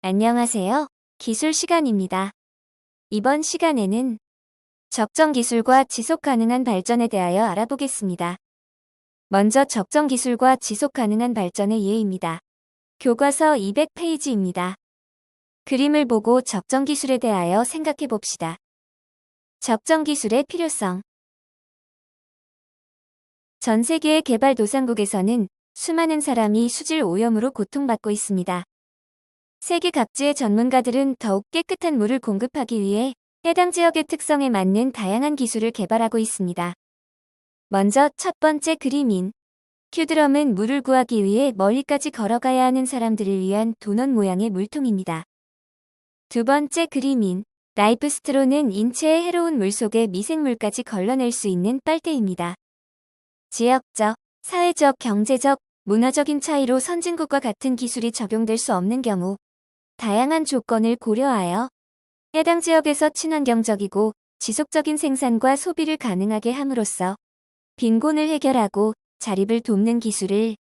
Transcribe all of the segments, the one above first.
안녕하세요. 기술 시간입니다. 이번 시간에는 적정 기술과 지속 가능한 발전에 대하여 알아보겠습니다. 먼저 적정 기술과 지속 가능한 발전의 예입니다. 교과서 200페이지입니다. 그림을 보고 적정 기술에 대하여 생각해 봅시다. 적정 기술의 필요성. 전 세계의 개발도상국에서는 수많은 사람이 수질 오염으로 고통받고 있습니다. 세계 각지의 전문가들은 더욱 깨끗한 물을 공급하기 위해 해당 지역의 특성에 맞는 다양한 기술을 개발하고 있습니다. 먼저 첫 번째 그림인 큐드럼은 물을 구하기 위해 멀리까지 걸어가야 하는 사람들을 위한 도넛 모양의 물통입니다. 두 번째 그림인 라이프스트로는 인체에 해로운 물 속의 미생물까지 걸러낼 수 있는 빨대입니다. 지역적, 사회적, 경제적, 문화적인 차이로 선진국과 같은 기술이 적용될 수 없는 경우 다양한 조건을 고려하여 해당 지역에서 친환경적이고 지속적인 생산과 소비를 가능하게 함으로써 빈곤을 해결하고 자립을 돕는 기술을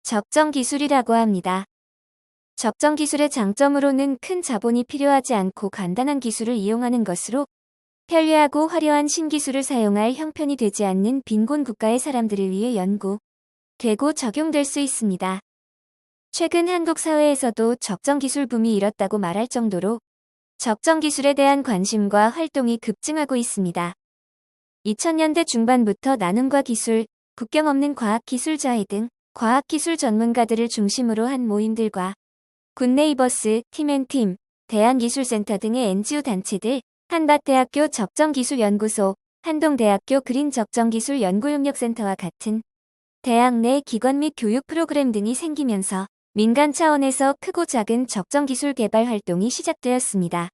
적정 기술이라고 합니다. 적정 기술의 장점으로는 큰 자본이 필요하지 않고 간단한 기술을 이용하는 것으로 편리하고 화려한 신기술을 사용할 형편이 되지 않는 빈곤 국가의 사람들을 위해 연구되고 적용될 수 있습니다. 최근 한국 사회에서도 적정 기술 붐이 일었다고 말할 정도로 적정 기술에 대한 관심과 활동이 급증하고 있습니다. 2000년대 중반부터 나눔과 기술, 국경 없는 과학기술자회 등 과학기술 전문가들을 중심으로 한 모임들과 굿네이버스, 팀앤팀, 대한기술센터 등의 NGO 단체들, 한밭대학교 적정기술연구소, 한동대학교 그린적정기술연구협력센터와 같은 대학 내 기관 및 교육 프로그램 등이 생기면서 민간 차원에서 크고 작은 적정기술 개발 활동이 시작되었습니다.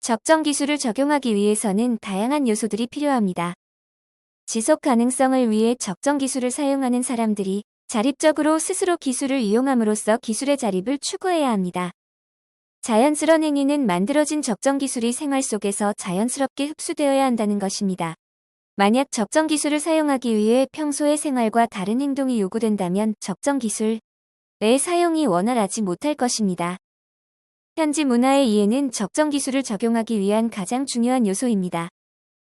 적정 기술을 적용하기 위해서는 다양한 요소들이 필요합니다. 지속 가능성을 위해 적정 기술을 사용하는 사람들이 자립적으로 스스로 기술을 이용함으로써 기술의 자립을 추구해야 합니다. 자연스러운 행위는 만들어진 적정 기술이 생활 속에서 자연스럽게 흡수되어야 한다는 것입니다. 만약 적정 기술을 사용하기 위해 평소의 생활과 다른 행동이 요구된다면 적정 기술의 사용이 원활하지 못할 것입니다. 현지 문화의 이해는 적정 기술을 적용하기 위한 가장 중요한 요소입니다.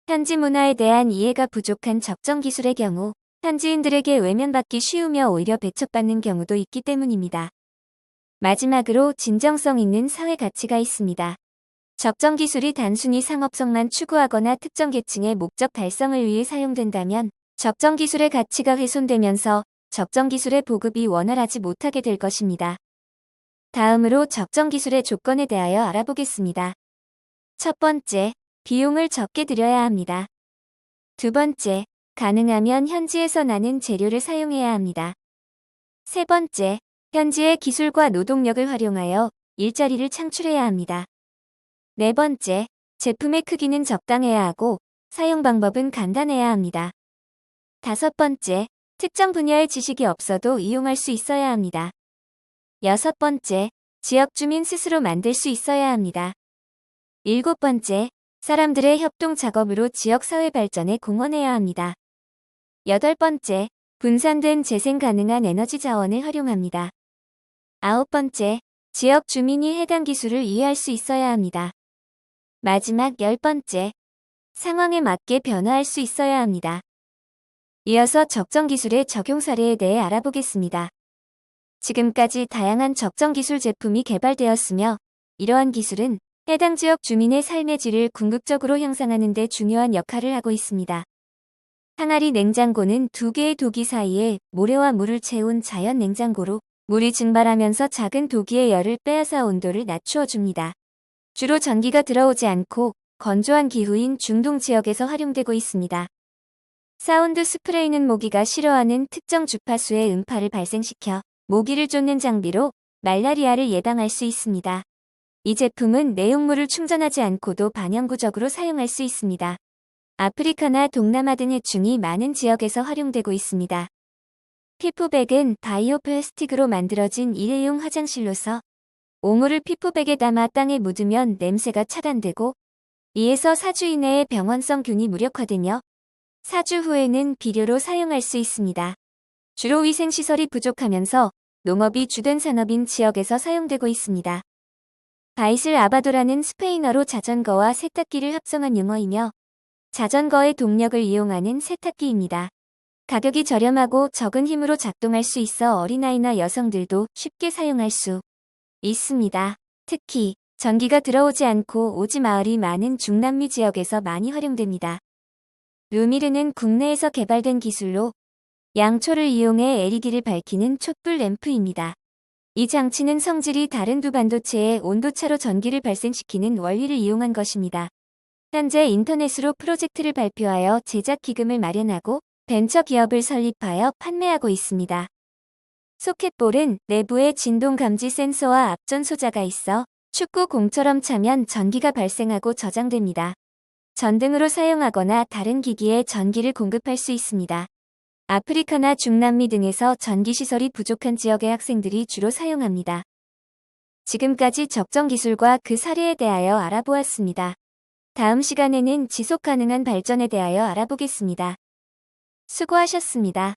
현지 문화에 대한 이해가 부족한 적정 기술의 경우 현지인들에게 외면받기 쉬우며 오히려 배척받는 경우도 있기 때문입니다. 마지막으로 진정성 있는 사회 가치가 있습니다. 적정 기술이 단순히 상업성만 추구하거나 특정 계층의 목적 달성을 위해 사용된다면 적정 기술의 가치가 훼손되면서 적정 기술의 보급이 원활하지 못하게 될 것입니다. 다음으로 적정 기술의 조건에 대하여 알아보겠습니다. 첫 번째, 비용을 적게 들여야 합니다. 두 번째, 가능하면 현지에서 나는 재료를 사용해야 합니다. 세 번째, 현지의 기술과 노동력을 활용하여 일자리를 창출해야 합니다. 네 번째, 제품의 크기는 적당해야 하고 사용 방법은 간단해야 합니다. 다섯 번째, 특정 분야의 지식이 없어도 이용할 수 있어야 합니다. 여섯 번째, 지역 주민 스스로 만들 수 있어야 합니다. 일곱 번째, 사람들의 협동 작업으로 지역 사회 발전에 공헌해야 합니다. 여덟 번째, 분산된 재생 가능한 에너지 자원을 활용합니다. 아홉 번째, 지역 주민이 해당 기술을 이해할 수 있어야 합니다. 마지막 열 번째, 상황에 맞게 변화할 수 있어야 합니다. 이어서 적정 기술의 적용 사례에 대해 알아보겠습니다. 지금까지 다양한 적정 기술 제품이 개발되었으며 이러한 기술은 해당 지역 주민의 삶의 질을 궁극적으로 향상하는 데 중요한 역할을 하고 있습니다. 항아리 냉장고는 두 개의 도기 사이에 모래와 물을 채운 자연 냉장고로 물이 증발하면서 작은 도기의 열을 빼앗아 온도를 낮추어 줍니다. 주로 전기가 들어오지 않고 건조한 기후인 중동 지역에서 활용되고 있습니다. 사운드 스프레이는 모기가 싫어하는 특정 주파수의 음파를 발생시켜 모기를 쫓는 장비로 말라리아를 예방할 수 있습니다. 이 제품은 내용물을 충전하지 않고도 반영구적으로 사용할 수 있습니다. 아프리카나 동남아 등 해충이 많은 지역에서 활용되고 있습니다. 피부백은 바이오 플라스틱으로 만들어진 일회용 화장실로서 오물을 피부백에 담아 땅에 묻으면 냄새가 차단되고 2에서 4주 이내에 병원성균이 무력화되며 4주 후에는 비료로 사용할 수 있습니다. 주로 위생시설이 부족하면서 농업이 주된 산업인 지역에서 사용되고 있습니다. 바이슬 아바도라는 스페인어로 자전거와 세탁기를 합성한 용어이며 자전거의 동력을 이용하는 세탁기입니다. 가격이 저렴하고 적은 힘으로 작동할 수 있어 어린아이나 여성들도 쉽게 사용할 수 있습니다. 특히 전기가 들어오지 않고 오지 마을이 많은 중남미 지역에서 많이 활용됩니다. 루미르는 국내에서 개발된 기술로 양초를 이용해 LED를 밝히는 촛불 램프입니다. 이 장치는 성질이 다른 두 반도체의 온도차로 전기를 발생시키는 원리를 이용한 것입니다. 현재 인터넷으로 프로젝트를 발표하여 제작 기금을 마련하고 벤처 기업을 설립하여 판매하고 있습니다. 소켓볼은 내부에 진동 감지 센서와 앞전 소자가 있어 축구 공처럼 차면 전기가 발생하고 저장됩니다. 전등으로 사용하거나 다른 기기에 전기를 공급할 수 있습니다. 아프리카나 중남미 등에서 전기시설이 부족한 지역의 학생들이 주로 사용합니다. 지금까지 적정 기술과 그 사례에 대하여 알아보았습니다. 다음 시간에는 지속 가능한 발전에 대하여 알아보겠습니다. 수고하셨습니다.